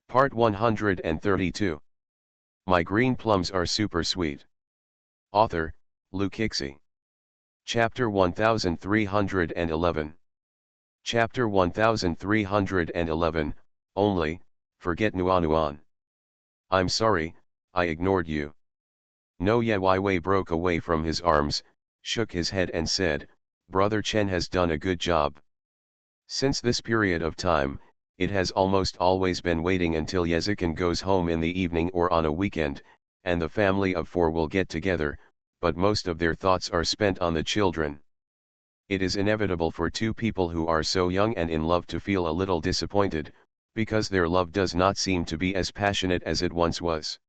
Part 132. My green plums are super sweet. Author, Lukixi. Chapter 1311. Chapter 1311, Only, Forget Nuanuan. I'm sorry, I ignored you. No Yewaiwei broke away from his arms, shook his head and said, Brother Chen has done a good job. Since this period of time, it has almost always been waiting until Yezikin goes home in the evening or on a weekend, and the family of four will get together, but most of their thoughts are spent on the children. It is inevitable for two people who are so young and in love to feel a little disappointed, because their love does not seem to be as passionate as it once was.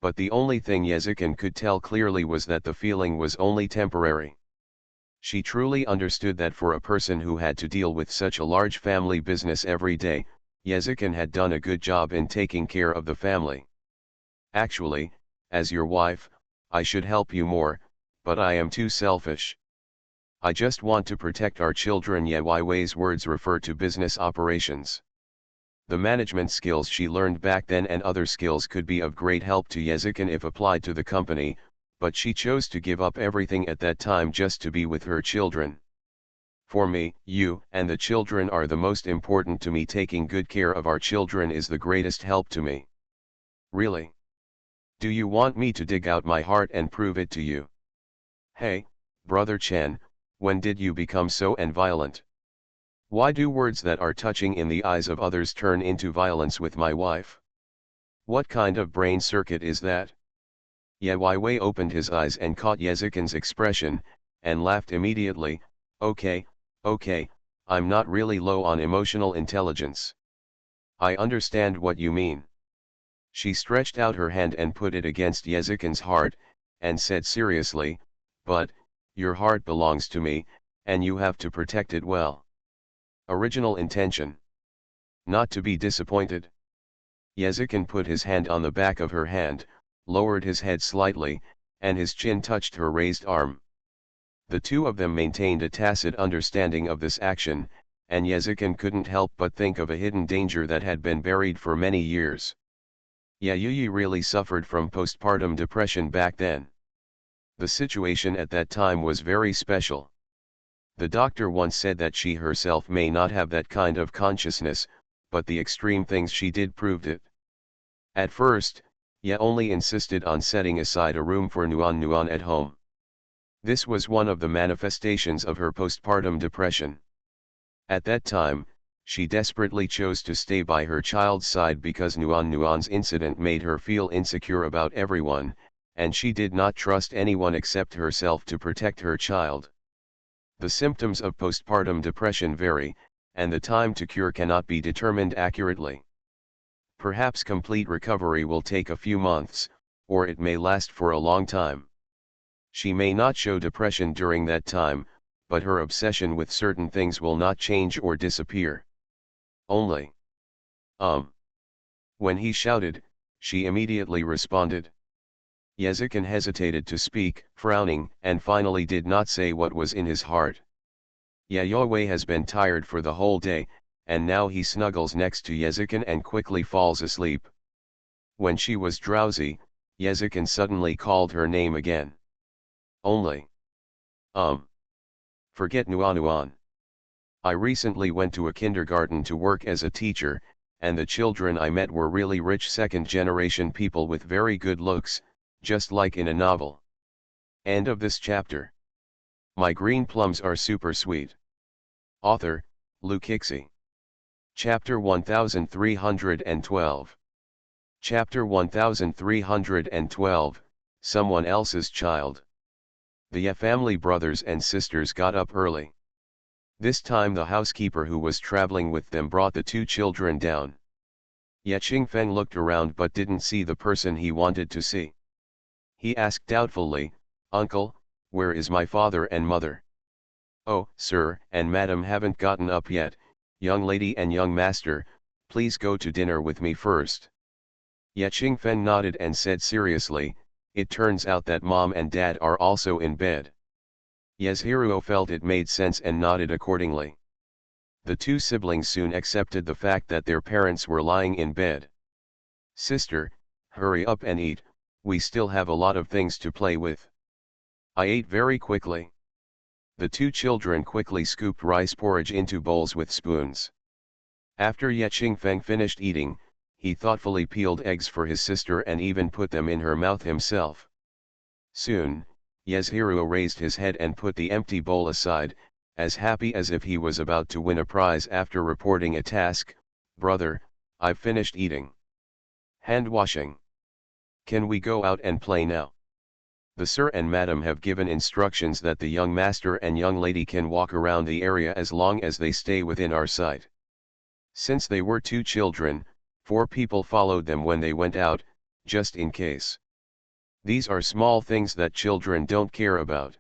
But the only thing Yezikin could tell clearly was that the feeling was only temporary. She truly understood that for a person who had to deal with such a large family business every day, Yezikin had done a good job in taking care of the family. Actually, as your wife, I should help you more, but I am too selfish. I just want to protect our children. Yewaiwei's words refer to business operations. The management skills she learned back then and other skills could be of great help to Yezikin if applied to the company, but she chose to give up everything at that time just to be with her children. For me, you and the children are the most important to me. Taking good care of our children is the greatest help to me. Really? Do you want me to dig out my heart and prove it to you? Hey, Brother Chen, when did you become so violent? Why do words that are touching in the eyes of others turn into violence with my wife? What kind of brain circuit is that? Yewaiwei opened his eyes and caught Yezikin's expression, and laughed immediately. Okay, I'm not really low on emotional intelligence. I understand what you mean. She stretched out her hand and put it against Yezikin's heart, and said seriously, but, your heart belongs to me, and you have to protect it well. Original intention. Not to be disappointed. Yezikin put his hand on the back of her hand, lowered his head slightly, and his chin touched her raised arm. The two of them maintained a tacit understanding of this action, and Yezikin couldn't help but think of a hidden danger that had been buried for many years. Yayuyi really suffered from postpartum depression back then. The situation at that time was very special. The doctor once said that she herself may not have that kind of consciousness, but the extreme things she did proved it. At first, Ye only insisted on setting aside a room for Nuan at home. This was one of the manifestations of her postpartum depression. At that time, she desperately chose to stay by her child's side because Nuan's incident made her feel insecure about everyone, and she did not trust anyone except herself to protect her child. The symptoms of postpartum depression vary, and the time to cure cannot be determined accurately. Perhaps complete recovery will take a few months, or it may last for a long time. She may not show depression during that time, but her obsession with certain things will not change or disappear. Only. When he shouted, she immediately responded. Yezikin hesitated to speak, frowning, and finally did not say what was in his heart. Yayuyi has been tired for the whole day, and now he snuggles next to Yezikin and quickly falls asleep. When she was drowsy, Yezikin suddenly called her name again. Only. Forget Nuan. I recently went to a kindergarten to work as a teacher, and the children I met were really rich second-generation people with very good looks, just like in a novel. End of this chapter. My green plums are super sweet. Author, Lukixi. Chapter 1312. Chapter 1312, Someone Else's Child. The Ye family brothers and sisters got up early. This time the housekeeper who was traveling with them brought the two children down. Ye Qingfeng looked around but didn't see the person he wanted to see. He asked doubtfully, Uncle, where is my father and mother? Oh, sir and madam haven't gotten up yet. Young lady and young master, please go to dinner with me first. Ye Qingfeng nodded and said seriously, it turns out that mom and dad are also in bed. Yezhiruo felt it made sense and nodded accordingly. The two siblings soon accepted the fact that their parents were lying in bed. "Sister, hurry up and eat, we still have a lot of things to play with." I ate very quickly. The two children quickly scooped rice porridge into bowls with spoons. After Ye Qingfeng finished eating, he thoughtfully peeled eggs for his sister and even put them in her mouth himself. Soon, Yezhiruo raised his head and put the empty bowl aside, as happy as if he was about to win a prize after reporting a task. "Brother, I've finished eating. Hand washing. Can we go out and play now? The sir and madam have given instructions that the young master and young lady can walk around the area as long as they stay within our sight." Since they were two children, 4 people followed them when they went out, just in case. These are small things that children don't care about.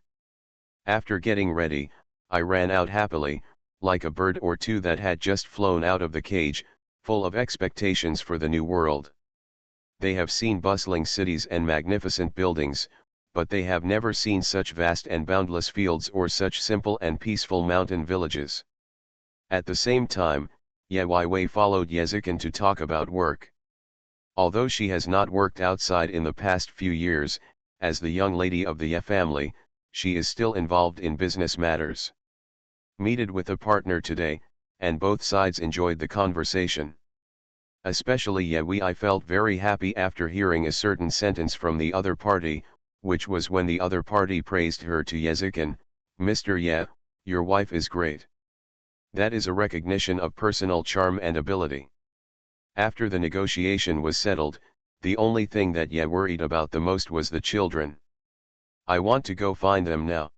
After getting ready, I ran out happily, like a bird or two that had just flown out of the cage, full of expectations for the new world. They have seen bustling cities and magnificent buildings, but they have never seen such vast and boundless fields or such simple and peaceful mountain villages. At the same time, Ye Wei followed Yezikin to talk about work. Although she has not worked outside in the past few years, as the young lady of the Ye family, she is still involved in business matters. Meeted with a partner today, and both sides enjoyed the conversation. Especially Ye Wei felt very happy after hearing a certain sentence from the other party, which was when the other party praised her to Yezikin. "Mr. Ye, your wife is great." That is a recognition of personal charm and ability. After the negotiation was settled, the only thing that Ye worried about the most was the children. "I want to go find them now."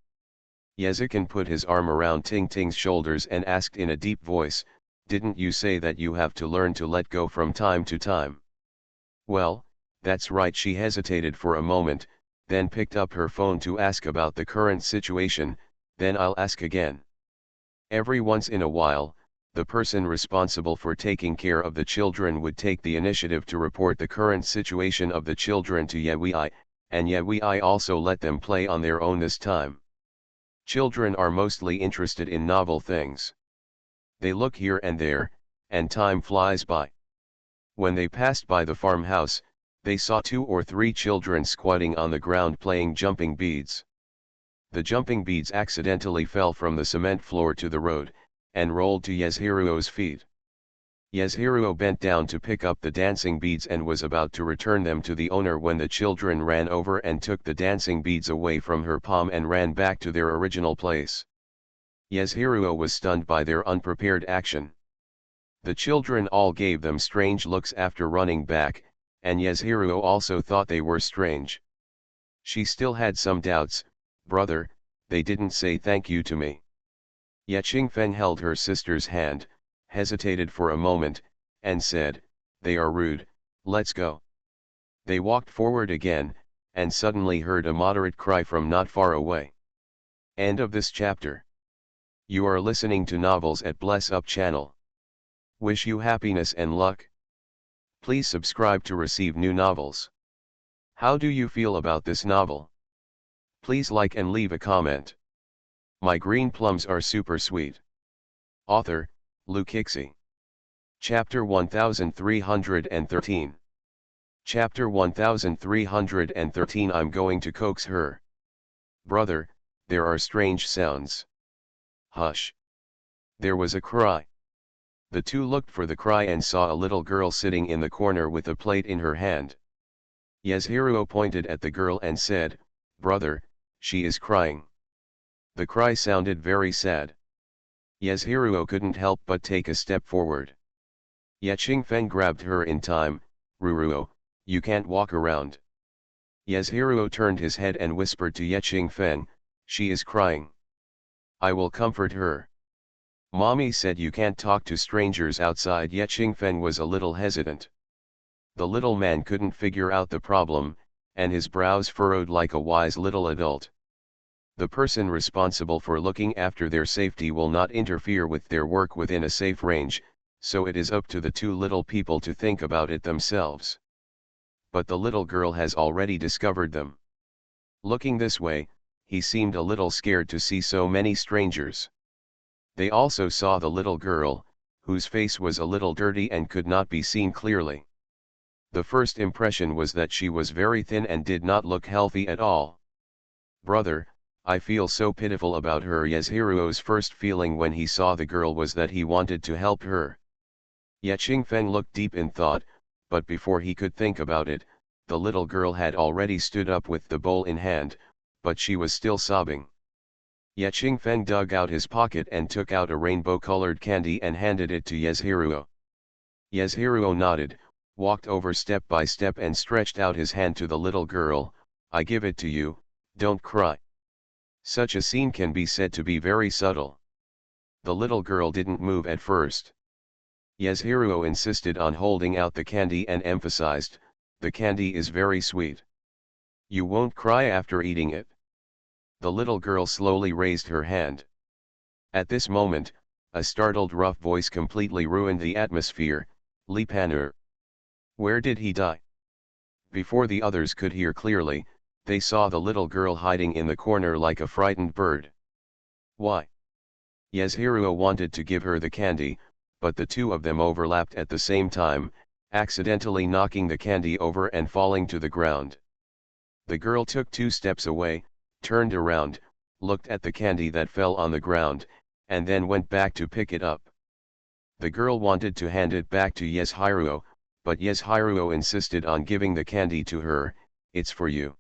Yezikin put his arm around Ting Ting's shoulders and asked in a deep voice, "Didn't you say that you have to learn to let go from time to time?" "Well, that's right." She hesitated for a moment, then picked up her phone to ask about the current situation. "Then I'll ask again." Every once in a while, the person responsible for taking care of the children would take the initiative to report the current situation of the children to Ye Wei, and Ye Wei also let them play on their own this time. Children are mostly interested in novel things. They look here and there, and time flies by. When they passed by the farmhouse, they saw 2 or 3 children squatting on the ground playing jumping beads. The jumping beads accidentally fell from the cement floor to the road, and rolled to Yezhiruo's feet. Yezhiruo bent down to pick up the dancing beads and was about to return them to the owner when the children ran over and took the dancing beads away from her palm and ran back to their original place. Yezhiruo was stunned by their unprepared action. The children all gave them strange looks after running back, and Yezhiruo also thought they were strange. She still had some doubts. "Brother, they didn't say thank you to me." Ye Qingfeng held her sister's hand, hesitated for a moment, and said, "They are rude, let's go." They walked forward again, and suddenly heard a moderate cry from not far away. End of this chapter. You are listening to Novels at Bless Up channel. Wish you happiness and luck. Please subscribe to receive new novels. How do you feel about this novel? Please like and leave a comment. My green plums are super sweet. Author, Lu Kixi. Chapter 1313. Chapter 1313. I'm going to coax her. Brother, there are strange sounds. Hush. There was a cry. The two looked for the cry and saw a little girl sitting in the corner with a plate in her hand. Yezhiruo pointed at the girl and said, "Brother, she is crying." The cry sounded very sad. Yezhiruo couldn't help but take a step forward. Ye Qingfeng grabbed her in time. "Ruruo, you can't walk around." Yezhiruo turned his head and whispered to Ye Qingfeng, "She is crying. I will comfort her." "Mommy said you can't talk to strangers outside." Ye Qingfeng was a little hesitant. The little man couldn't figure out the problem, and his brows furrowed like a wise little adult. The person responsible for looking after their safety will not interfere with their work within a safe range, so it is up to the two little people to think about it themselves. But the little girl has already discovered them. Looking this way, he seemed a little scared to see so many strangers. They also saw the little girl, whose face was a little dirty and could not be seen clearly. The first impression was that she was very thin and did not look healthy at all. "Brother, I feel so pitiful about her." Yeshiruo's first feeling when he saw the girl was that he wanted to help her. Ye Qingfeng looked deep in thought, but before he could think about it, the little girl had already stood up with the bowl in hand, but she was still sobbing. Ye Qingfeng dug out his pocket and took out a rainbow-colored candy and handed it to Yeshiruo. Yeshiruo nodded, walked over step by step and stretched out his hand to the little girl. "I give it to you, don't cry." Such a scene can be said to be very subtle. The little girl didn't move at first. Yeshiruo insisted on holding out the candy and emphasized, "The candy is very sweet. You won't cry after eating it." The little girl slowly raised her hand. At this moment, a startled rough voice completely ruined the atmosphere. "Li Pan'er. Where did he die?" Before the others could hear clearly, they saw the little girl hiding in the corner like a frightened bird. "Why?" Yeshiruo wanted to give her the candy, but the two of them overlapped at the same time, accidentally knocking the candy over and falling to the ground. The girl took 2 steps away, turned around, looked at the candy that fell on the ground, and then went back to pick it up. The girl wanted to hand it back to Yeshiruo, but Yeshiruo insisted on giving the candy to her. "It's for you."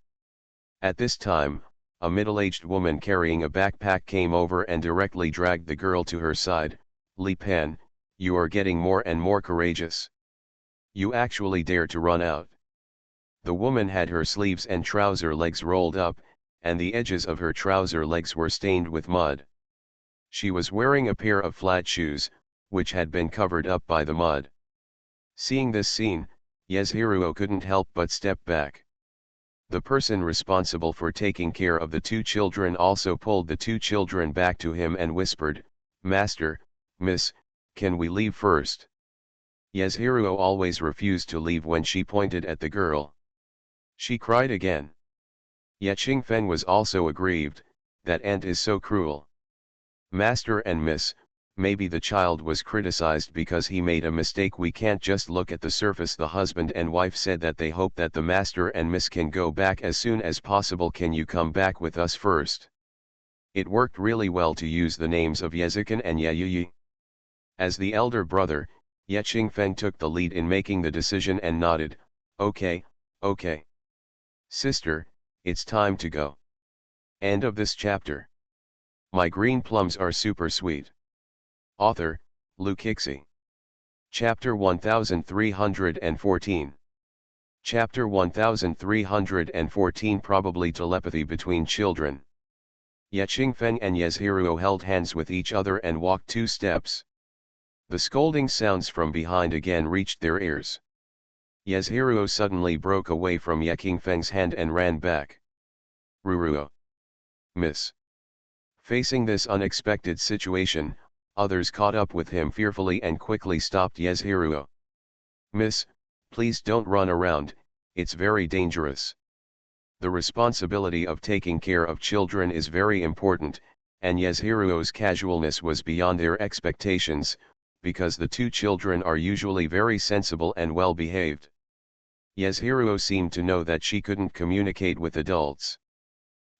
At this time, a middle-aged woman carrying a backpack came over and directly dragged the girl to her side. "Li Pan, you are getting more and more courageous. You actually dare to run out." The woman had her sleeves and trouser legs rolled up, and the edges of her trouser legs were stained with mud. She was wearing a pair of flat shoes, which had been covered up by the mud. Seeing this scene, Yeshiruo couldn't help but step back. The person responsible for taking care of the 2 children also pulled the 2 children back to him and whispered, "Master, Miss, can we leave first?" Yeshiruo always refused to leave when she pointed at the girl. She cried again. Ye Qingfeng was also aggrieved. "That aunt is so cruel." "Master and Miss, maybe the child was criticized because he made a mistake. We can't just look at the surface." The husband and wife said that they hope that the master and Miss can go back as soon as possible. "Can you come back with us first?" It worked really well to use the names of Yezikan and Yeyi. As the elder brother, Ye Qingfeng took the lead in making the decision and nodded, "Okay, okay. Sister, it's time to go." End of this chapter. My green plums are super sweet. Author, Lu Kixi. Chapter 1314. Chapter 1314. Probably telepathy between children. Ye Qingfeng and Yeshiruo held hands with each other and walked 2 steps. The scolding sounds from behind again reached their ears. Yeshiruo suddenly broke away from Ye Qingfeng's hand and ran back. "Ruruo. Miss." Facing this unexpected situation, others caught up with him fearfully and quickly stopped Yeshiruo. "Miss, please don't run around, it's very dangerous." The responsibility of taking care of children is very important, and Yeshiruo's casualness was beyond their expectations, because the 2 children are usually very sensible and well behaved. Yeshiruo seemed to know that she couldn't communicate with adults.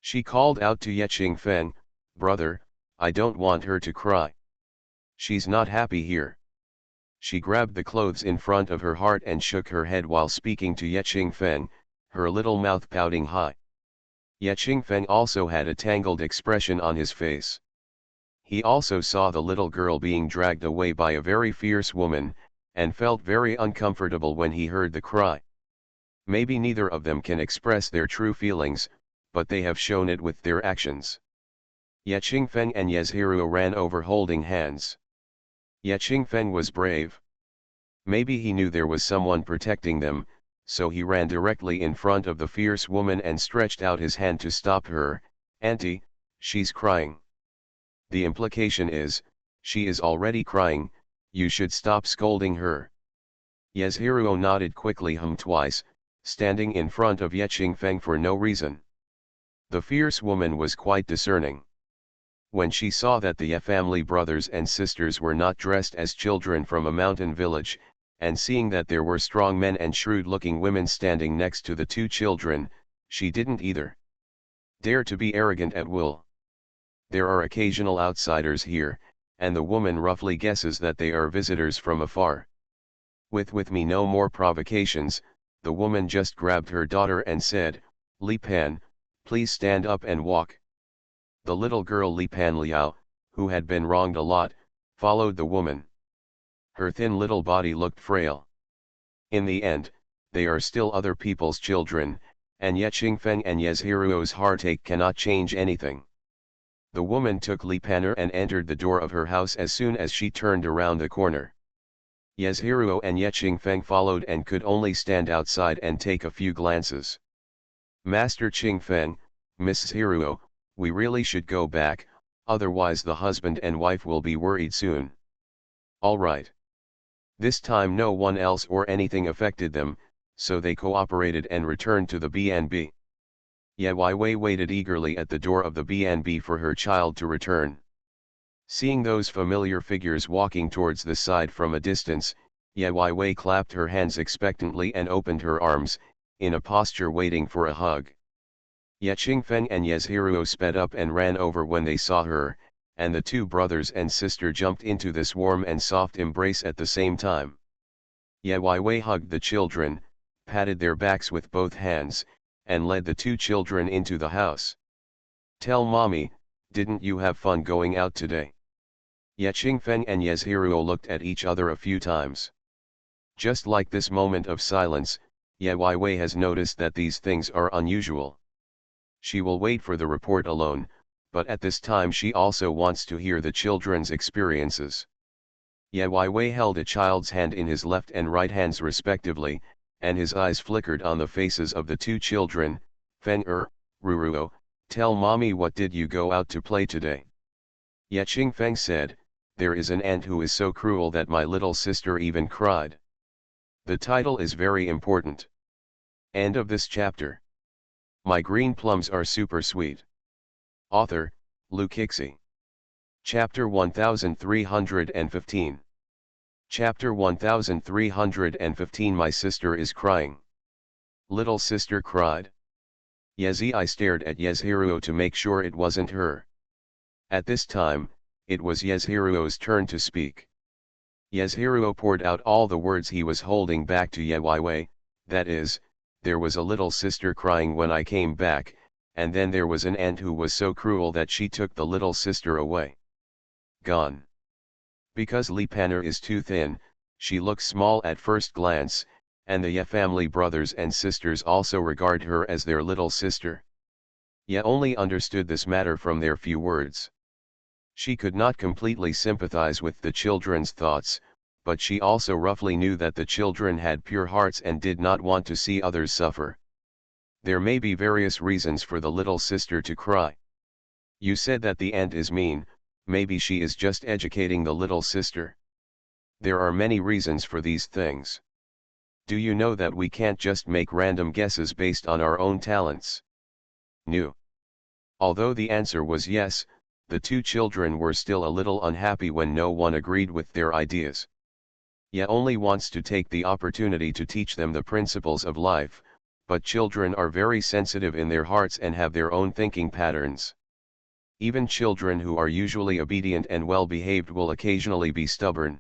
She called out to Ye Qingfeng, "Brother, I don't want her to cry. She's not happy here." She grabbed the clothes in front of her heart and shook her head while speaking to Ye Qingfeng, her little mouth pouting high. Ye Qingfeng also had a tangled expression on his face. He also saw the little girl being dragged away by a very fierce woman, and felt very uncomfortable when he heard the cry. Maybe neither of them can express their true feelings, but they have shown it with their actions. Ye Qingfeng and Yeshiruo ran over holding hands. Ye Qingfeng was brave. Maybe he knew there was someone protecting them, so he ran directly in front of the fierce woman and stretched out his hand to stop her. "Auntie, she's crying." The implication is, she is already crying, you should stop scolding her. Yeshiruo nodded quickly twice, standing in front of Ye Qingfeng for no reason. The fierce woman was quite discerning. When she saw that the family brothers and sisters were not dressed as children from a mountain village, and seeing that there were strong men and shrewd-looking women standing next to the two children, she didn't either dare to be arrogant at will. There are occasional outsiders here, and the woman roughly guesses that they are visitors from afar. With me no more provocations, the woman just grabbed her daughter and said, "Li Pan, please stand up and walk." The little girl Li Pan Liao, who had been wronged a lot, followed the woman. Her thin little body looked frail. In the end, they are still other people's children, and yet Xingfeng and Yezhiruo's heartache cannot change anything. The woman took Li Pan'er and entered the door of her house as soon as she turned around the corner. Yezhiruo and Ye Qingfeng followed and could only stand outside and take a few glances. "Master Qingfeng, Mrs. Hiruo, we really should go back, otherwise the husband and wife will be worried soon." "All right." This time no one else or anything affected them, so they cooperated and returned to the B&B. Ye Wei waited eagerly at the door of the B&B for her child to return. Seeing those familiar figures walking towards the side from a distance, Ye Wei clapped her hands expectantly and opened her arms, in a posture waiting for a hug. Ye Qingfeng and Yezhiruo sped up and ran over when they saw her, and the two brothers and sister jumped into this warm and soft embrace at the same time. Ye Wei hugged the children, patted their backs with both hands, and led the two children into the house. "Tell mommy, didn't you have fun going out today?" Ye Qingfeng and Yezhiruo looked at each other a few times. Just like this moment of silence, Ye Wei has noticed that these things are unusual. She will wait for the report alone, but at this time she also wants to hear the children's experiences. Ye Wei held a child's hand in his left and right hands respectively, and his eyes flickered on the faces of the two children. "Feng Ruruo, tell mommy, what did you go out to play today?" Ye Qingfeng said, "There is an ant who is so cruel that my little sister even cried." The title is very important. End of this chapter. My green plums are super sweet. Author, Lu Kixi. Chapter 1315. Chapter 1315. My sister is crying. Little sister cried. I stared at Yezhiruo to make sure it wasn't her. At this time, it was Yezhiruo's turn to speak. Yezhiruo poured out all the words he was holding back to Ye Wei, that is, there was a little sister crying when I came back, and then there was an ant who was so cruel that she took the little sister away. Gone. Because Li Pan'er is too thin, she looks small at first glance, and the Ye family brothers and sisters also regard her as their little sister. Ye only understood this matter from their few words. She could not completely sympathize with the children's thoughts, but she also roughly knew that the children had pure hearts and did not want to see others suffer. There may be various reasons for the little sister to cry. You said that the ant is mean, maybe she is just educating the little sister. There are many reasons for these things. Do you know that we can't just make random guesses based on our own talents? No. Although the answer was yes, the two children were still a little unhappy when no one agreed with their ideas. Ye only wants to take the opportunity to teach them the principles of life, but children are very sensitive in their hearts and have their own thinking patterns. Even children who are usually obedient and well-behaved will occasionally be stubborn.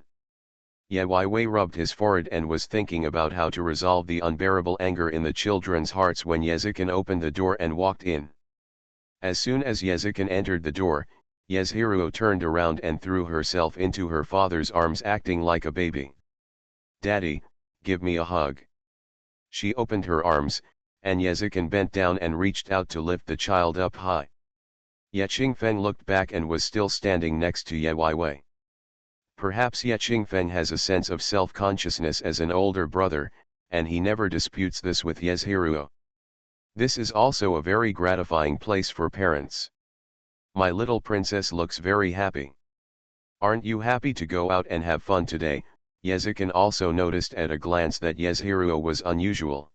Ye Wei rubbed his forehead and was thinking about how to resolve the unbearable anger in the children's hearts when Yezikin opened the door and walked in. As soon as Yezikin entered the door, Yezhiruo turned around and threw herself into her father's arms, acting like a baby. "Daddy, give me a hug." She opened her arms, and Yezikin bent down and reached out to lift the child up high. Ye Qingfeng looked back and was still standing next to Ye Wei. Perhaps Ye Qingfeng has a sense of self-consciousness as an older brother, and he never disputes this with Yezhiruo. This is also a very gratifying place for parents. My little princess looks very happy. Aren't you happy to go out and have fun today? Yezikin also noticed at a glance that Yezhiruo was unusual.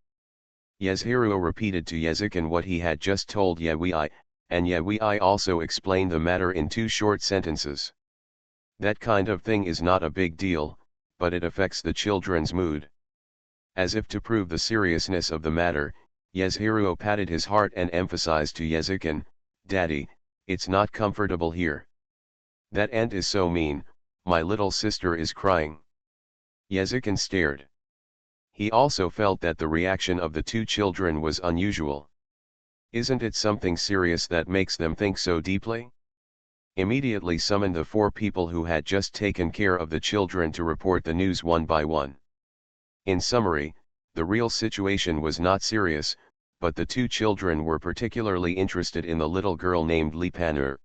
Yezhiruo repeated to Yezikin what he had just told Ye Wei, and yet I also explained the matter in 2 short sentences. That kind of thing is not a big deal, but it affects the children's mood. As if to prove the seriousness of the matter, Yasuhiro patted his heart and emphasized to Yezukin, "Daddy, it's not comfortable here. That aunt is so mean, my little sister is crying." Yezukin stared. He also felt that the reaction of the 2 children was unusual. Isn't it something serious that makes them think so deeply? Immediately summoned the 4 people who had just taken care of the children to report the news one by one. In summary, the real situation was not serious, but the 2 children were particularly interested in the little girl named Lipanur.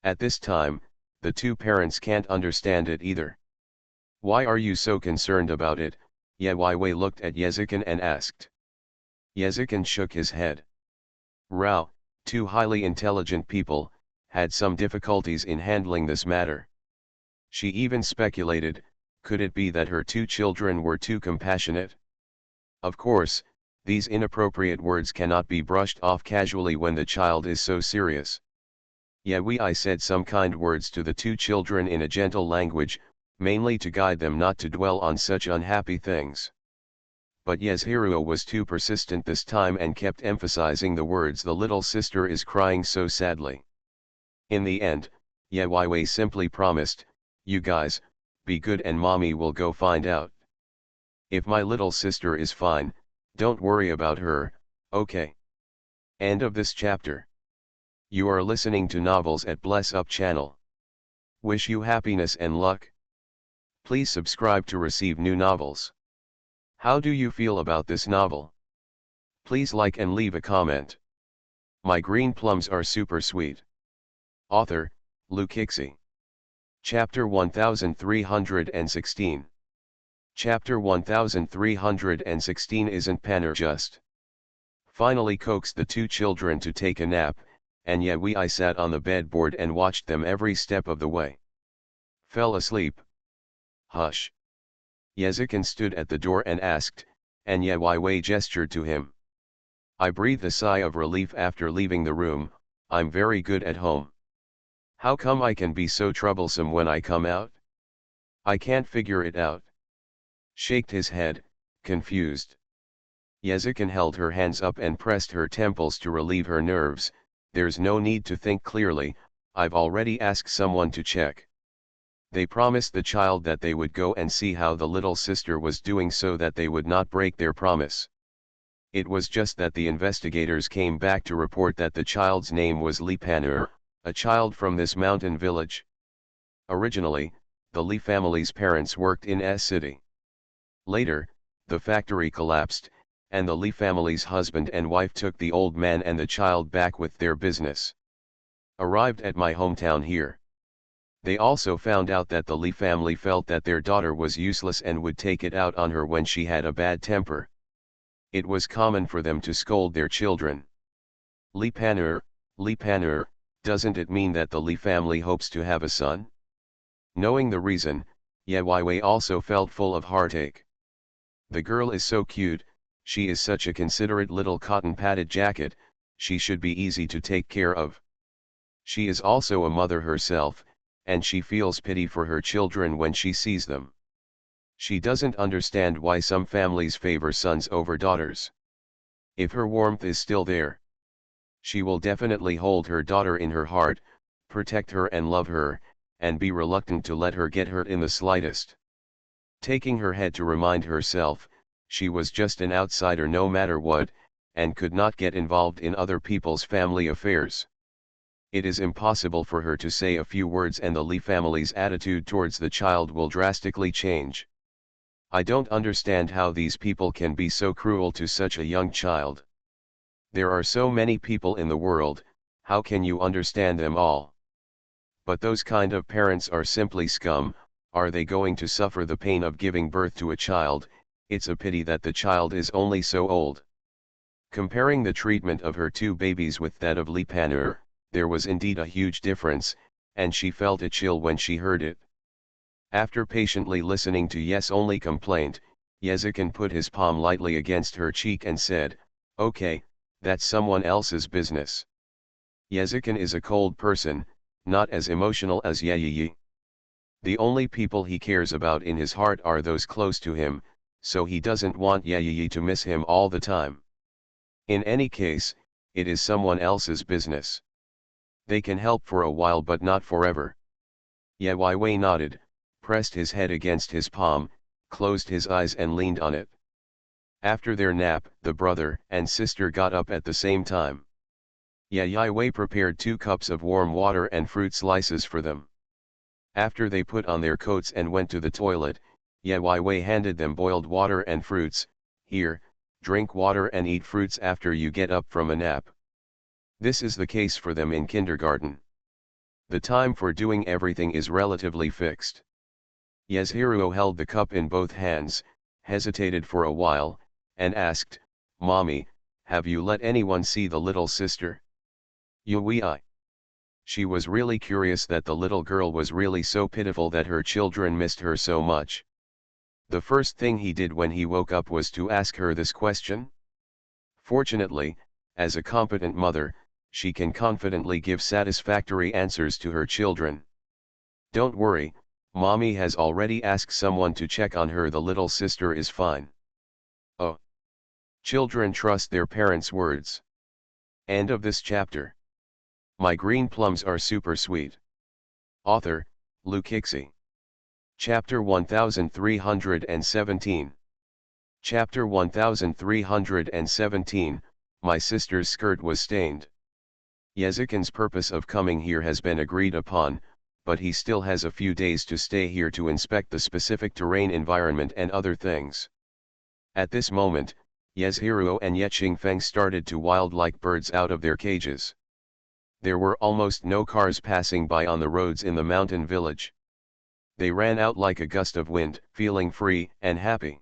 At this time, the 2 parents can't understand it either. "Why are you so concerned about it?" Ye looked at Yezukin and asked. Yezukin shook his head. Rao, 2 highly intelligent people, had some difficulties in handling this matter. She even speculated, could it be that her 2 children were too compassionate? Of course, these inappropriate words cannot be brushed off casually when the child is so serious. I said some kind words to the 2 children in a gentle language, mainly to guide them not to dwell on such unhappy things. But Yasuhiro was too persistent this time and kept emphasizing the words, "The little sister is crying so sadly." In the end, Ye simply promised, "You guys, be good and mommy will go find out. If my little sister is fine, don't worry about her, okay?" End of this chapter. You are listening to novels at Bless Up channel. Wish you happiness and luck. Please subscribe to receive new novels. How do you feel about this novel? Please like and leave a comment. My green plums are super sweet. Author, Lukixi. Chapter 1316. Chapter 1316 Isn't Panur just? Finally coaxed the 2 children to take a nap, and I sat on the bedboard and watched them every step of the way. Fell asleep. Hush. Yezukin stood at the door and asked, and Ye gestured to him. I breathed a sigh of relief after leaving the room. I'm very good at home. How come I can be so troublesome when I come out? I can't figure it out. Shaked his head, confused. Yezukin held her hands up and pressed her temples to relieve her nerves. There's no need to think clearly, I've already asked someone to check. They promised the child that they would go and see how the little sister was doing so that they would not break their promise. It was just that the investigators came back to report that the child's name was Lipanur, a child from this mountain village. Originally, the Li family's parents worked in S city. Later, the factory collapsed, and the Li family's husband and wife took the old man and the child back with their business. Arrived at my hometown here. They also found out that the Li family felt that their daughter was useless and would take it out on her when she had a bad temper. It was common for them to scold their children. Lipanur, doesn't it mean that the Li family hopes to have a son? Knowing the reason, Ye also felt full of heartache. The girl is so cute, she is such a considerate little cotton-padded jacket, she should be easy to take care of. She is also a mother herself, and she feels pity for her children when she sees them. She doesn't understand why some families favor sons over daughters. If her warmth is still there, she will definitely hold her daughter in her heart, protect her and love her, and be reluctant to let her get hurt in the slightest. Taking her head to remind herself, she was just an outsider no matter what, and could not get involved in other people's family affairs. It is impossible for her to say a few words and the Li family's attitude towards the child will drastically change. I don't understand how these people can be so cruel to such a young child. There are so many people in the world, how can you understand them all? But those kind of parents are simply scum. Are they going to suffer the pain of giving birth to a child? It's a pity that the child is only so old. Comparing the treatment of her 2 babies with that of Lipanur, there was indeed a huge difference, and she felt a chill when she heard it. After patiently listening to Yes' only complaint, Yezukin put his palm lightly against her cheek and said, "Okay, that's someone else's business. Yezikin is a cold person, not as emotional as Yeyi. The only people he cares about in his heart are those close to him, so he doesn't want Yeyi to miss him all the time. In any case, it is someone else's business. They can help for a while but not forever. Yeyi nodded, pressed his head against his palm, closed his eyes and leaned on it. After their nap, the brother and sister got up at the same time. Yeyi prepared 2 cups of warm water and fruit slices for them. After they put on their coats and went to the toilet, Yeyi handed them boiled water and fruits. Here, drink water and eat fruits after you get up from a nap. This is the case for them in kindergarten. The time for doing everything is relatively fixed. Yasuhiro held the cup in both hands, hesitated for a while, and asked, "Mommy, have you let anyone see the little sister?" Yui. She was really curious that the little girl was really so pitiful that her children missed her so much. The first thing he did when he woke up was to ask her this question. Fortunately, as a competent mother, she can confidently give satisfactory answers to her children. "Don't worry, Mommy has already asked someone to check on her. The little sister is fine." Oh. Children trust their parents' words. End of this chapter. My green plums are super sweet. Author, Lukixi. Chapter 1317. Chapter 1317, My sister's skirt was stained. Yezikin's purpose of coming here has been agreed upon, but he still has a few days to stay here to inspect the specific terrain environment and other things. At this moment, Yasuhiro and Yexingfeng started to wild like birds out of their cages. There were almost no cars passing by on the roads in the mountain village. They ran out like a gust of wind, feeling free and happy.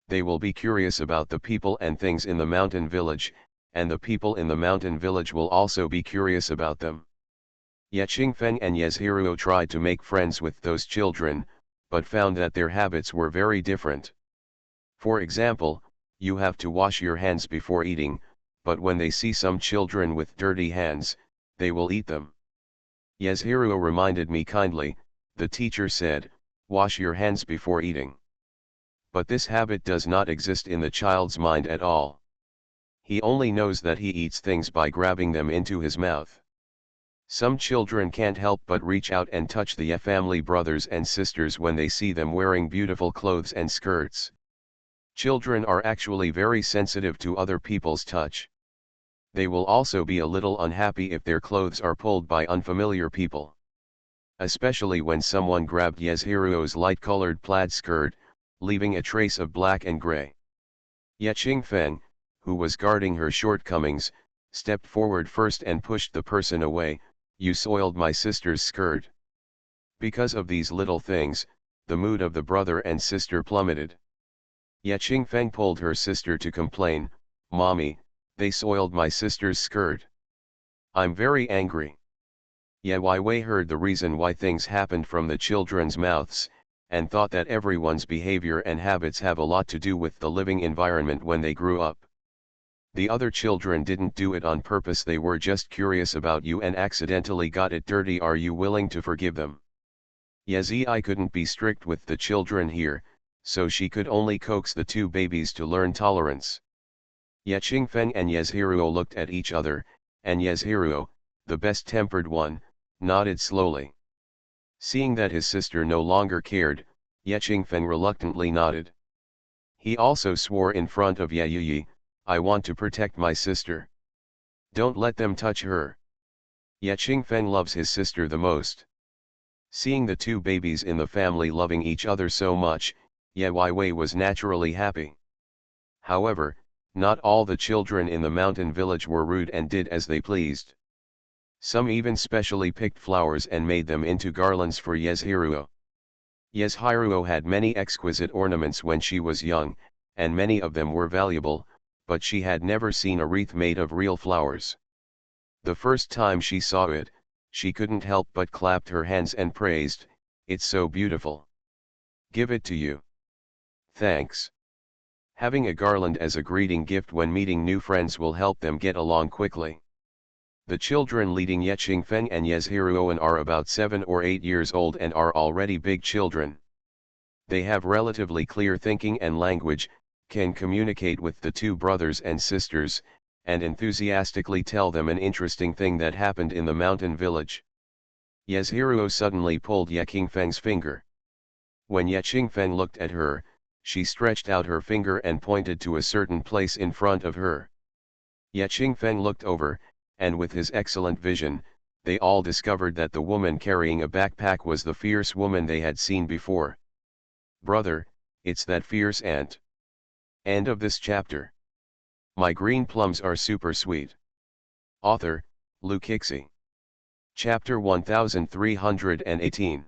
They will be curious about the people and things in the mountain village, and the people in the mountain village will also be curious about them. Yexingfeng and Yasuhiro tried to make friends with those children, but found that their habits were very different. For example, you have to wash your hands before eating, but when they see some children with dirty hands, they will eat them. Yasuhiro reminded me kindly, the teacher said, "Wash your hands before eating." But this habit does not exist in the child's mind at all. He only knows that he eats things by grabbing them into his mouth. Some children can't help but reach out and touch the family brothers and sisters when they see them wearing beautiful clothes and skirts. Children are actually very sensitive to other people's touch. They will also be a little unhappy if their clothes are pulled by unfamiliar people. Especially when someone grabbed Yasuhiro's light-colored plaid skirt, leaving a trace of black and gray. Yexingfeng, who was guarding her shortcomings, stepped forward first and pushed the person away. "You soiled my sister's skirt." Because of these little things, the mood of the brother and sister plummeted. Yexingfeng pulled her sister to complain, "Mommy, they soiled my sister's skirt. I'm very angry." Yeyi heard the reason why things happened from the children's mouths, and thought that everyone's behavior and habits have a lot to do with the living environment when they grew up. The other children didn't do it on purpose, they were just curious about you and accidentally got it dirty. Are you willing to forgive them? Yeziai couldn't be strict with the children here, so she could only coax the 2 babies to learn tolerance. Yexingfeng and Yasuhiro looked at each other, and Yasuhiro, the best-tempered one, nodded slowly. Seeing that his sister no longer cared, Yexingfeng reluctantly nodded. He also swore in front of Yeyi, "I want to protect my sister. Don't let them touch her." Yexingfeng loves his sister the most. Seeing the 2 babies in the family loving each other so much, Yeyi was naturally happy. However, not all the children in the mountain village were rude and did as they pleased. Some even specially picked flowers and made them into garlands for Yasuhiro. Yasuhiro had many exquisite ornaments when she was young, and many of them were valuable, but she had never seen a wreath made of real flowers. The first time she saw it, she couldn't help but clapped her hands and praised, "It's so beautiful. Give it to you." "Thanks." Having a garland as a greeting gift when meeting new friends will help them get along quickly. The children leading Ye Qingfeng and Yezhiruoan are about 7 or 8 years old and are already big children. They have relatively clear thinking and language, can communicate with the two brothers and sisters, and enthusiastically tell them an interesting thing that happened in the mountain village. Yezhiruo suddenly pulled Ye Qingfeng's finger. When Ye Qingfeng looked at her, she stretched out her finger and pointed to a certain place in front of her. Ye Qingfeng looked over, and with his excellent vision, they all discovered that the woman carrying a backpack was the fierce woman they had seen before. Brother, it's that fierce ant. End of this chapter. My green plums are super sweet. Author, Lukixi. Chapter 1318.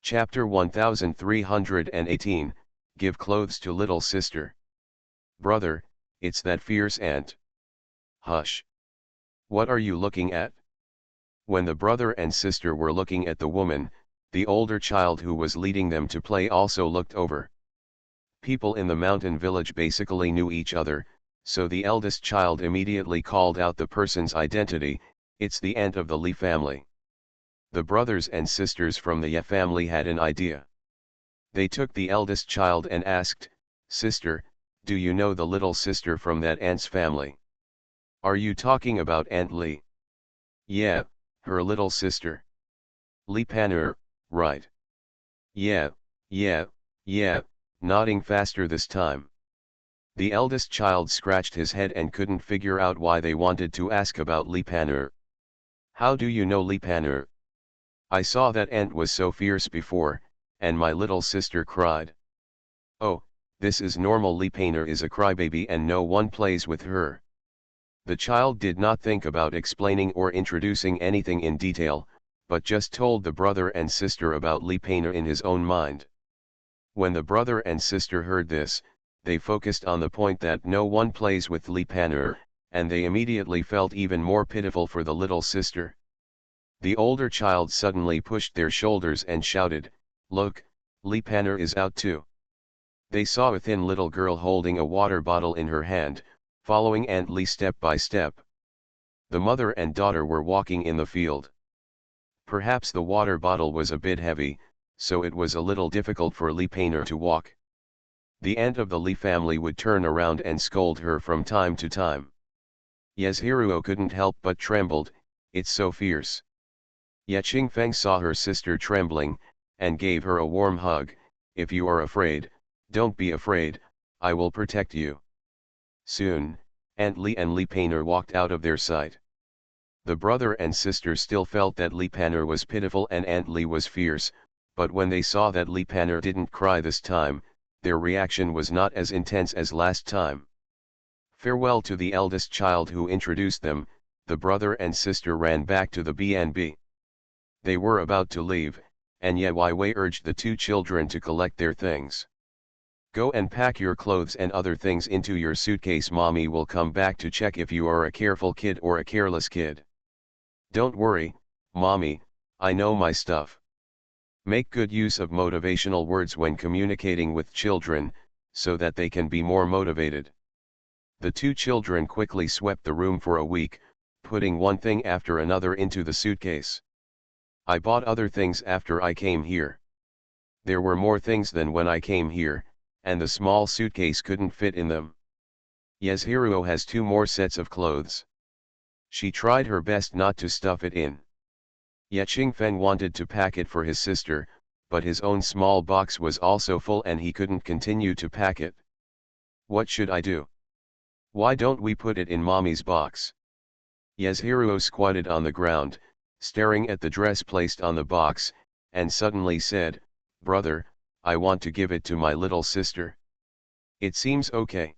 Chapter 1318, Give clothes to little sister. Brother, it's that fierce ant. Hush. What are you looking at? When the brother and sister were looking at the woman, the older child who was leading them to play also looked over. People in the mountain village basically knew each other, so the eldest child immediately called out the person's identity. It's the ant of the Li family. The brothers and sisters from the Ye family had an idea. They took the eldest child and asked, "Sister, do you know the little sister from that ant's family? Are you talking about Aunt Li?" "Yeah, her little sister. Li Panur, right?" "Yeah, yeah, yeah," nodding faster this time. The eldest child scratched his head and couldn't figure out why they wanted to ask about Li Panur. "How do you know Li Panur? I saw that ant was so fierce before, and my little sister cried." "Oh, this is normal. Li Panur is a crybaby and no one plays with her." The child did not think about explaining or introducing anything in detail, but just told the brother and sister about Li Panur in his own mind. When the brother and sister heard this, they focused on the point that no one plays with Li Panur, and they immediately felt even more pitiful for the little sister. The older child suddenly pushed their shoulders and shouted, "Look, Li Panur is out too." They saw a thin little girl holding a water bottle in her hand, following Aunt Li step by step. The mother and daughter were walking in the field. Perhaps the water bottle was a bit heavy, so it was a little difficult for Li Panur to walk. The ant of the Li family would turn around and scold her from time to time. Yezhiruo couldn't help but trembled, it's so fierce. Ye Qingfeng saw her sister trembling, and gave her a warm hug. "If you are afraid, don't be afraid, I will protect you." Soon, Aunt Li and Li Panur walked out of their sight. The brother and sister still felt that Li Panur was pitiful and Aunt Li was fierce, but when they saw that Li Panur didn't cry this time, their reaction was not as intense as last time. Farewell to the eldest child who introduced them, the brother and sister ran back to the B&B. They were about to leave, and Ye Wei urged the two children to collect their things. "Go and pack your clothes and other things into your suitcase. Mommy will come back to check if you are a careful kid or a careless kid." "Don't worry, Mommy, I know my stuff." Make good use of motivational words when communicating with children, so that they can be more motivated. The two children quickly swept the room for a week, putting one thing after another into the suitcase. "I bought other things after I came here. There were more things than when I came here, and the small suitcase couldn't fit in them. Yezhiruo has 2 more sets of clothes." She tried her best not to stuff it in. Ye Qingfeng wanted to pack it for his sister, but his own small box was also full and he couldn't continue to pack it. "What should I do? Why don't we put it in Mommy's box?" Yezhiruo squatted on the ground, staring at the dress placed on the box, and suddenly said, "Brother, I want to give it to my little sister. It seems okay."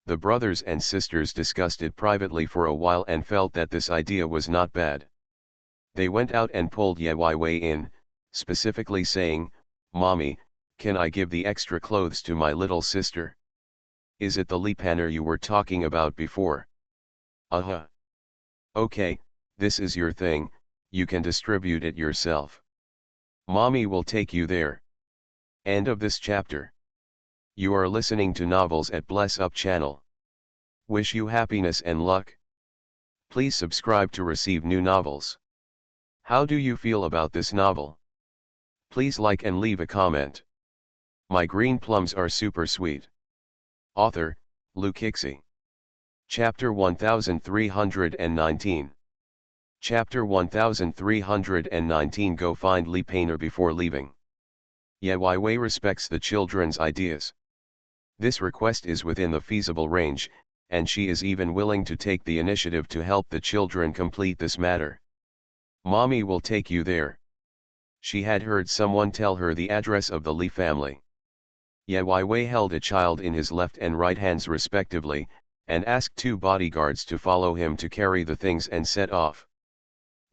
The brothers and sisters discussed it privately for a while and felt that this idea was not bad. They went out and pulled Ye Wei in, specifically saying, "Mommy, can I give the extra clothes to my little sister? Is it the Li Panur you were talking about before?" "Uh-huh. Okay, this is your thing, you can distribute it yourself. Mommy will take you there." End of this chapter. You are listening to novels at Bless Up channel. Wish you happiness and luck. Please subscribe to receive new novels. How do you feel about this novel? Please like and leave a comment. My green plums are super sweet. Author, Lukixi. Chapter 1319. Chapter 1319. Go find Li Painter before leaving. Ye Wei respects the children's ideas. This request is within the feasible range, and she is even willing to take the initiative to help the children complete this matter. Mommy will take you there. She had heard someone tell her the address of the Li family. Ye Wei held a child in his left and right hands respectively, and asked two bodyguards to follow him to carry the things and set off.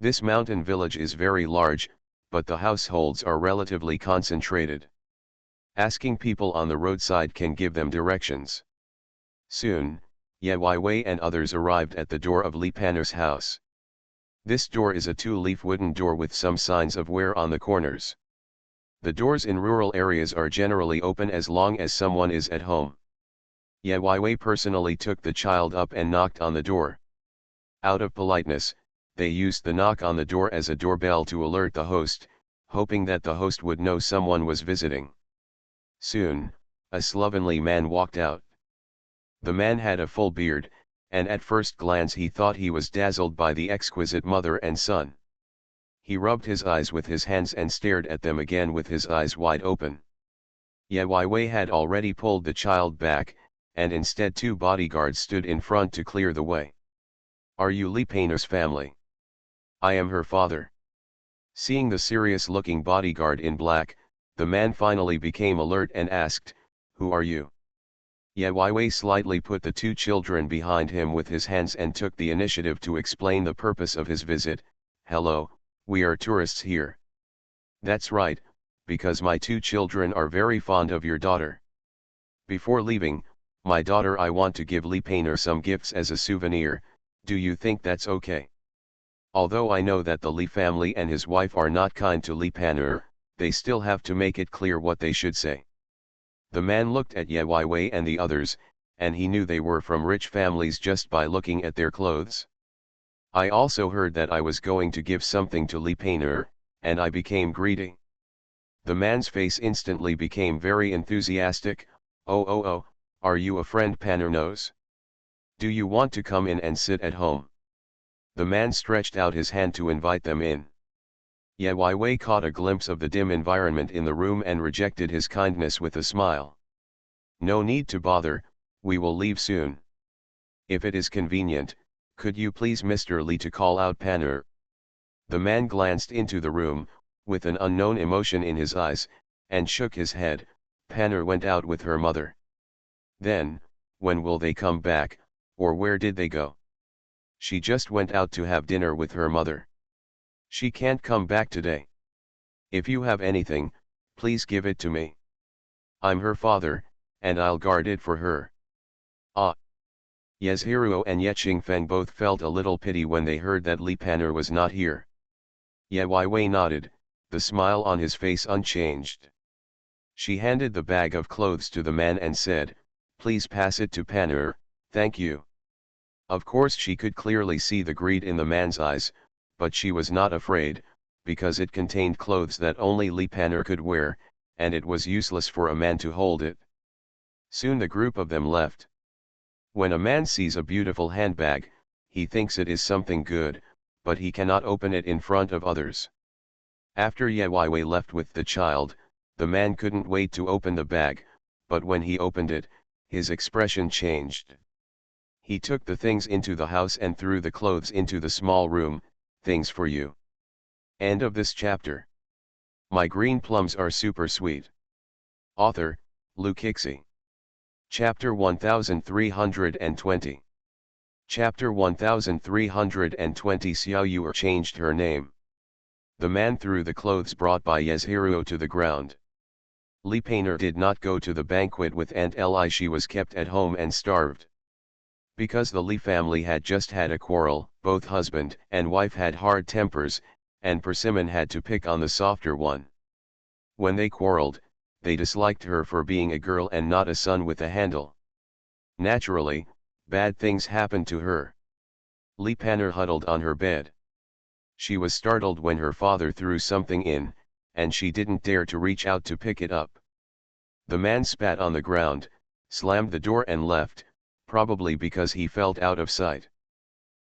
This mountain village is very large, but the households are relatively concentrated. Asking people on the roadside can give them directions. Soon, Ye Wei and others arrived at the door of Li Panner's house. This door is a two-leaf wooden door with some signs of wear on the corners. The doors in rural areas are generally open as long as someone is at home. Ye Wei personally took the child up and knocked on the door. Out of politeness, they used the knock on the door as a doorbell to alert the host, hoping that the host would know someone was visiting. Soon, a slovenly man walked out. The man had a full beard, and at first glance he thought he was dazzled by the exquisite mother and son. He rubbed his eyes with his hands and stared at them again with his eyes wide open. Ye Wei had already pulled the child back, and instead two bodyguards stood in front to clear the way. Are you Li Painter's family? I am her father. Seeing the serious-looking bodyguard in black, the man finally became alert and asked, Who are you? Ye Wei slightly put the two children behind him with his hands and took the initiative to explain the purpose of his visit. Hello, we are tourists here. That's right, because my two children are very fond of your daughter. Before leaving, my daughter, I want to give Li Painter some gifts as a souvenir. Do you think that's okay? Although I know that the Li family and his wife are not kind to Li Painter, they still have to make it clear what they should say. The man looked at Ye Wei and the others, and he knew they were from rich families just by looking at their clothes. I also heard that I was going to give something to Li Painter, and I became greedy. The man's face instantly became very enthusiastic. Oh, are you a friend Painter knows? Do you want to come in and sit at home? The man stretched out his hand to invite them in. Ye Wei caught a glimpse of the dim environment in the room and rejected his kindness with a smile. No need to bother, we will leave soon. If it is convenient, could you please Mr. Li to call out Painter? The man glanced into the room, with an unknown emotion in his eyes, and shook his head. Painter went out with her mother. Then, when will they come back, or where did they go? She just went out to have dinner with her mother. She can't come back today. If you have anything, please give it to me. I'm her father, and I'll guard it for her. Ah. Yezhiruo and Yechingfeng both felt a little pity when they heard that Li Painter was not here. Ye Wei nodded, the smile on his face unchanged. She handed the bag of clothes to the man and said, Please pass it to Painter, thank you. Of course she could clearly see the greed in the man's eyes, but she was not afraid, because it contained clothes that only Li Painter could wear, and it was useless for a man to hold it. Soon the group of them left. When a man sees a beautiful handbag, he thinks it is something good, but he cannot open it in front of others. After Ye Wei left with the child, the man couldn't wait to open the bag, but when he opened it, his expression changed. He took the things into the house and threw the clothes into the small room. Things for you. End of this chapter. My green plums are super sweet. Author, Lukixi. Chapter 1320. Chapter 1320. Xiao Yu changed her name. The man threw the clothes brought by Yezhiruo to the ground. Li Painter did not go to the banquet with Aunt Li. She was kept at home and starved. Because the Li family had just had a quarrel, both husband and wife had hard tempers, and Persimmon had to pick on the softer one. When they quarreled, they disliked her for being a girl and not a son with a handle. Naturally, bad things happened to her. Li Panner huddled on her bed. She was startled when her father threw something in, and she didn't dare to reach out to pick it up. The man spat on the ground, slammed the door and left, probably because he felt out of sight.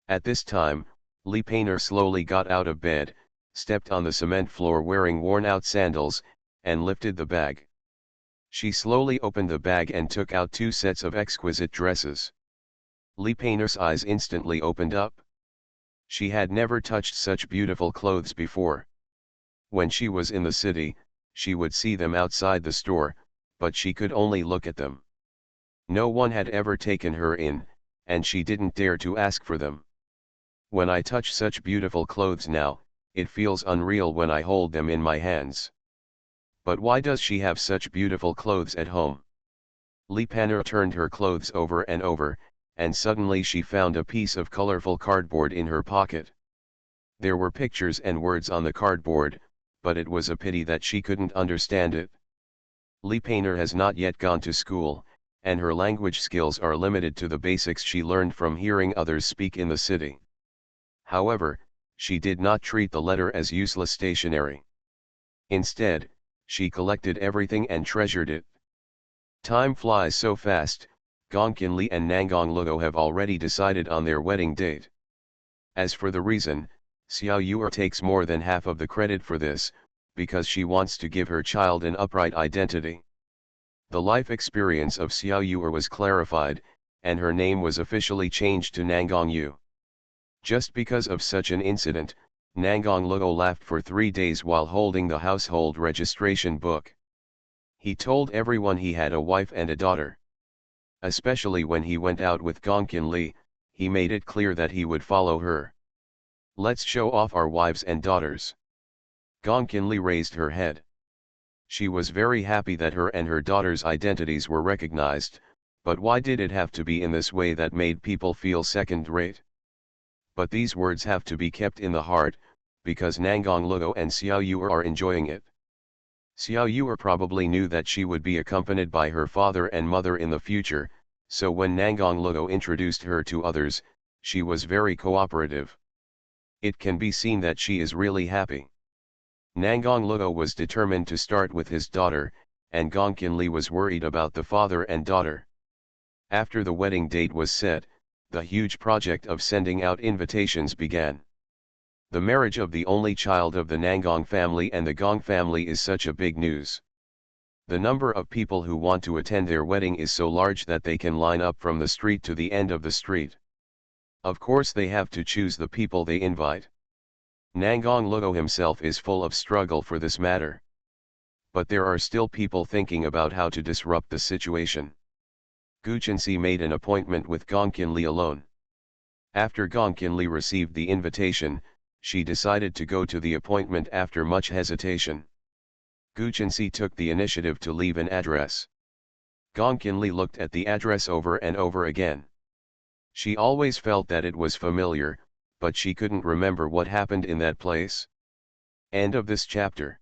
At this time, Li Panner slowly got out of bed, stepped on the cement floor wearing worn-out sandals, and lifted the bag. She slowly opened the bag and took out 2 sets of exquisite dresses. Li Panner's eyes instantly opened up. She had never touched such beautiful clothes before. When she was in the city, she would see them outside the store, but she could only look at them. No one had ever taken her in, and she didn't dare to ask for them. When I touch such beautiful clothes now, it feels unreal when I hold them in my hands. But why does she have such beautiful clothes at home? Li Panner turned her clothes over and over, and suddenly she found a piece of colorful cardboard in her pocket. There were pictures and words on the cardboard, but it was a pity that she couldn't understand it. Li Panner has not yet gone to school, and her language skills are limited to the basics she learned from hearing others speak in the city. However, she did not treat the letter as useless stationery. Instead, she collected everything and treasured it. Time flies so fast. Gong Qinli and Nangang Luo have already decided on their wedding date. As for the reason, Xiao Yuer takes more than half of the credit for this, because she wants to give her child an upright identity. The life experience of Xiao Yuer was clarified, and her name was officially changed to Nangang Yu. Just because of such an incident, Nangang Luo laughed for 3 days while holding the household registration book. He told everyone he had a wife and a daughter. Especially when he went out with Gong Qinli, he made it clear that he would follow her. Let's show off our wives and daughters. Gong Qinli raised her head. She was very happy that her and her daughter's identities were recognized, but why did it have to be in this way that made people feel second-rate? But these words have to be kept in the heart, because Nangang Luo and Xiao Yuer are enjoying it. Xiao Yuer probably knew that she would be accompanied by her father and mother in the future, so when Nangang Luo introduced her to others, she was very cooperative. It can be seen that she is really happy. Nangang Luo was determined to start with his daughter, and Gong Qinli was worried about the father and daughter. After the wedding date was set, the huge project of sending out invitations began. The marriage of the only child of the Nangang family and the Gong family is such a big news. The number of people who want to attend their wedding is so large that they can line up from the street to the end of the street. Of course they have to choose the people they invite. Nangang Luo himself is full of struggle for this matter. But there are still people thinking about how to disrupt the situation. Gu Chenxi made an appointment with Gong Qinli alone. After Gong Qinli received the invitation, she decided to go to the appointment after much hesitation. Gu Chenxi took the initiative to leave an address. Gong Qinli looked at the address over and over again. She always felt that it was familiar, but she couldn't remember what happened in that place. End of this chapter.